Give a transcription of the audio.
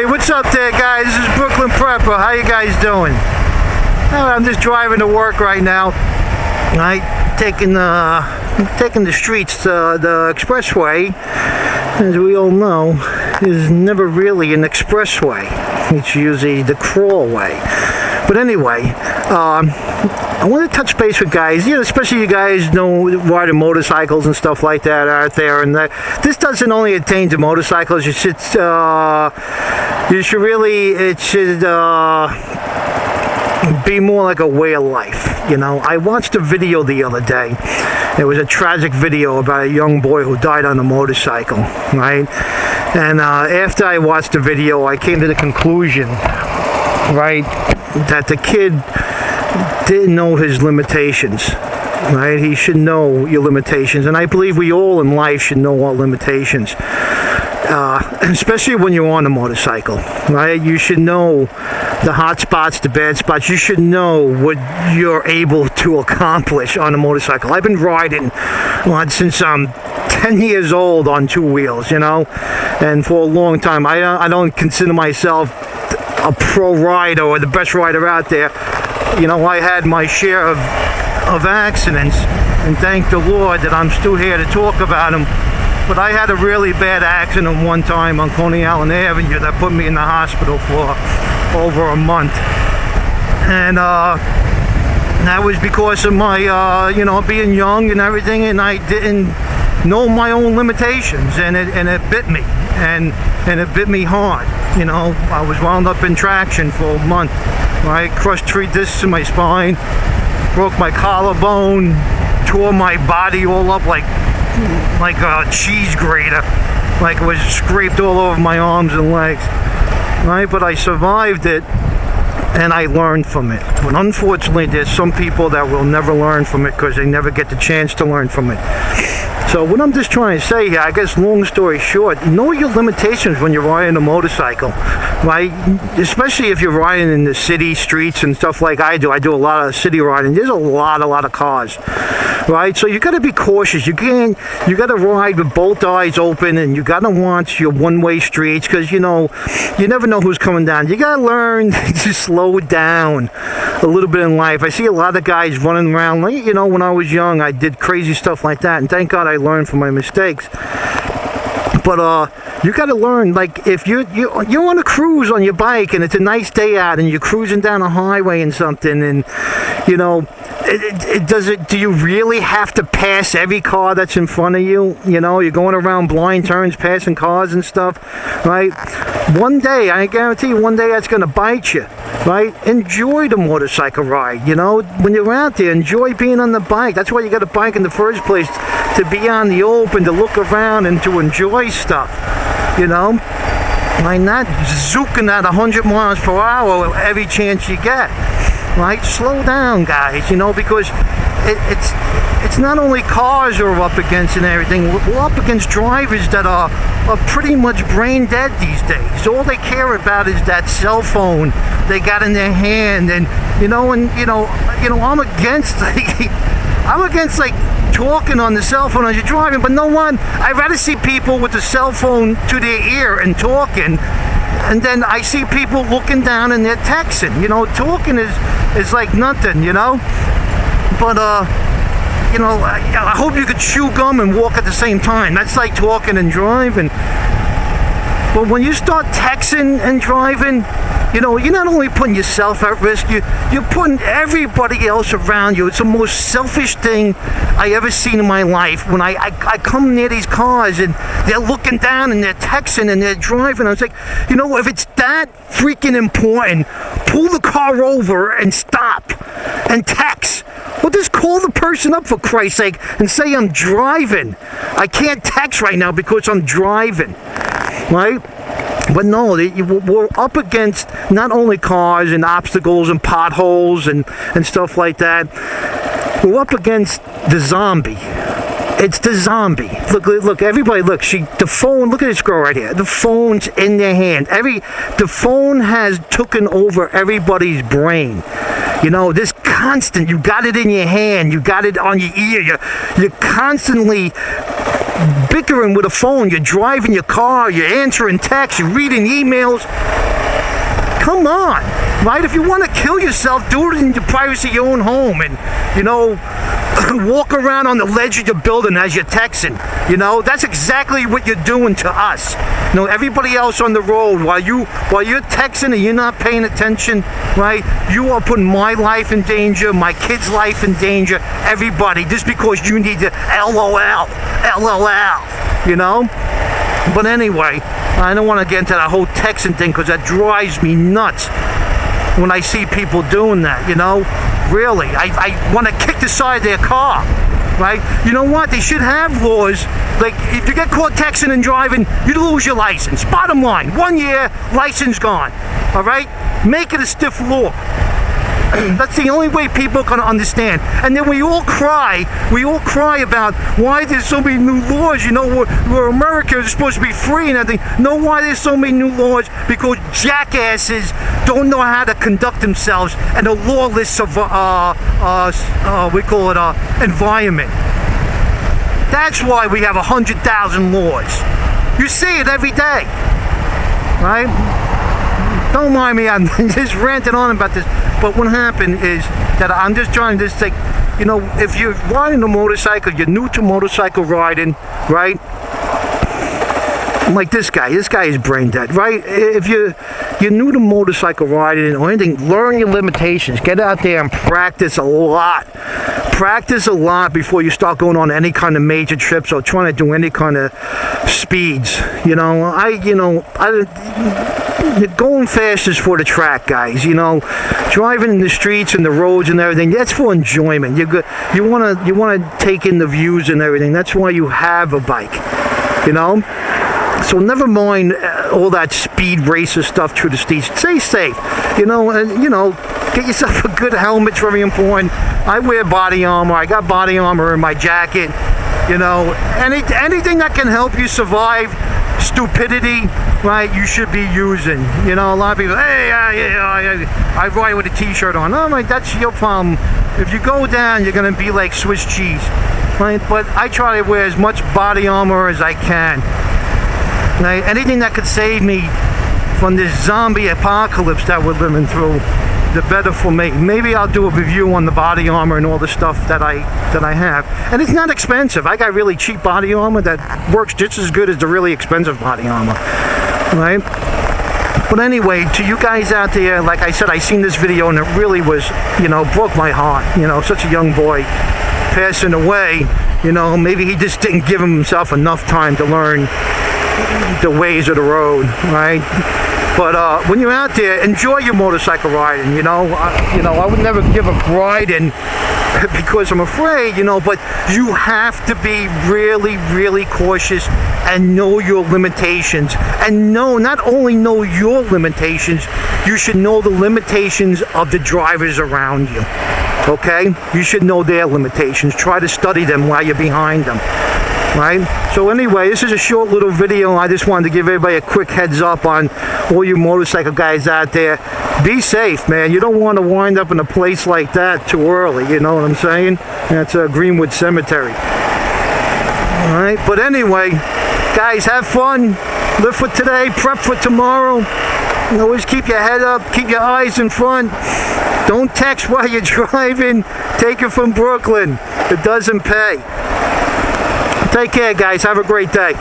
Hey, what's up there, guys? This is Brooklyn Prepper. How you guys doing? I'm just driving to work right now. Taking the streets, the expressway, as we all know, is never really an expressway. It's usually the crawl way. But anyway, I want to touch base with guys, especially you guys know riding motorcycles and stuff like that out there. And this doesn't only attain to motorcycles. It should be more like a way of life. I watched a video the other day. It was a tragic video about a young boy who died on a motorcycle, right? And after I watched the video, I came to the conclusion, right, that the kid didn't know his limitations, right? He should know your limitations, and I believe we all in life should know our limitations, especially when you're on a motorcycle, right? You should know the hot spots, the bad spots. You should know what you're able to accomplish on a motorcycle. I've been riding since I'm 10 years old on two wheels, and for a long time. I don't consider myself a pro rider or the best rider out there. I had my share of accidents, and thank the Lord that I'm still here to talk about them. But I had a really bad accident one time on Coney Island Avenue that put me in the hospital for over a month. And that was because of my, being young and everything, and I didn't know my own limitations, and it bit me, and it bit me hard. I was wound up in traction for a month. I crushed 3 discs in my spine, broke my collarbone, tore my body all up like a cheese grater, like it was scraped all over my arms and legs. Right, but I survived it, and I learned from it. But unfortunately, there's some people that will never learn from it because they never get the chance to learn from it. So what I'm just trying to say here, I guess long story short, know your limitations when you're riding a motorcycle, right? Especially if you're riding in the city streets and stuff like I do. I do a lot of city riding. There's a lot of cars, right? So you got to be cautious. You got to ride with both eyes open, and you got to watch your one-way streets because, you never know who's coming down. You got to learn to slow down a little bit in life. I see a lot of guys running around, when I was young, I did crazy stuff like that, and thank God I learned from my mistakes. But you got to learn, like, if you're on a cruise on your bike and it's a nice day out and you're cruising down a highway and something, and do you really have to pass every car that's in front of you? You're going around blind turns, passing cars and stuff, right? One day, I guarantee you, one day that's going to bite you, right? Enjoy the motorcycle ride, when you're out there, enjoy being on the bike. That's why you got a bike in the first place, to be on the open, to look around and to enjoy stuff, like not zooking at 100 miles per hour every chance you get. Right, slow down, guys. Because it's not only cars you're up against and everything. We're up against drivers that are pretty much brain dead these days. All they care about is that cell phone they got in their hand, and I'm against talking on the cell phone as you're driving. But no one. I'd rather see people with the cell phone to their ear and talking. And then I see people looking down and they're texting. Talking is like nothing, But, I hope you could chew gum and walk at the same time. That's like talking and driving. But when you start texting and driving, you're not only putting yourself at risk, you're putting everybody else around you. It's the most selfish thing I ever seen in my life. When I come near these cars and they're looking down and they're texting and they're driving, I was like, if it's that freaking important, pull the car over and stop and text. Well, just call the person up, for Christ's sake, and say I'm driving. I can't text right now because I'm driving, right? But no, we're up against not only cars and obstacles and potholes and stuff like that. We're up against the zombie. It's the zombie. Look, everybody, look. The phone. Look at this girl right here. The phone's in their hand. The phone has taken over everybody's brain. This constant. You got it in your hand. You got it on your ear. You're constantly bickering with a phone. You're driving your car. You're answering texts. You're reading emails. Come on, right? If you want to kill yourself, do it in the privacy of your own home, and walk around on the ledge of your building as you're texting. That's exactly what you're doing to us. Everybody else on the road, while you're texting and you're not paying attention, right? You are putting my life in danger, my kid's life in danger, everybody, just because you need to LOL. But anyway, I don't want to get into that whole texting thing because that drives me nuts when I see people doing that, Really, I want to kick the side of their car, right? You know what? They should have laws, like if you get caught texting and driving, you lose your license. Bottom line, 1 year, license gone, all right? Make it a stiff law. That's the only way people can understand. And then we all cry about why there's so many new laws. We're America, is supposed to be free and everything. Why there's so many new laws? Because jackasses don't know how to conduct themselves in a lawless environment. That's why we have 100,000 laws. You see it every day, right? Don't mind me, I'm just ranting on about this. But what happened is that I'm just trying to think, if you're riding a motorcycle, you're new to motorcycle riding, right? Like this guy is brain dead, right? If you're new to motorcycle riding or anything, learn your limitations. Get out there and practice a lot. Practice a lot before you start going on any kind of major trips or trying to do any kind of speeds. Going fast is for the track, guys. Driving in the streets and the roads and everything, that's for enjoyment. You want to take in the views and everything. That's why you have a bike. So never mind all that speed racer stuff through the streets. Stay safe. Get yourself a good helmet. It's very important. I wear body armor. I got body armor in my jacket. Anything that can help you survive stupidity, right, you should be using. A lot of people, hey, I ride with a t-shirt on. Oh, my, that's your problem. If you go down, you're going to be like Swiss cheese, right? But I try to wear as much body armor as I can. Right? Anything that could save me from this zombie apocalypse that we're living through, the better for me. Maybe I'll do a review on the body armor and all the stuff that I have. And it's not expensive. I got really cheap body armor that works just as good as the really expensive body armor, right? But anyway, to you guys out there, like I said, I seen this video and it really was, broke my heart. Such a young boy passing away. Maybe he just didn't give himself enough time to learn the ways of the road, right? But when you're out there, enjoy your motorcycle riding. I would never give up riding because I'm afraid, but you have to be really, really cautious and know your limitations. And not only know your limitations, you should know the limitations of the drivers around you. Okay? You should know their limitations. Try to study them while you're behind them. Right? So anyway, this is a short little video. I just wanted to give everybody a quick heads up on all you motorcycle guys out there. Be safe, man. You don't want to wind up in a place like that too early. You know what I'm saying? That's Greenwood Cemetery. Alright, but anyway, guys, have fun. Live for today, prep for tomorrow. Always keep your head up, keep your eyes in front. Don't text while you're driving. Take it from Brooklyn. It doesn't pay. Take care, guys. Have a great day.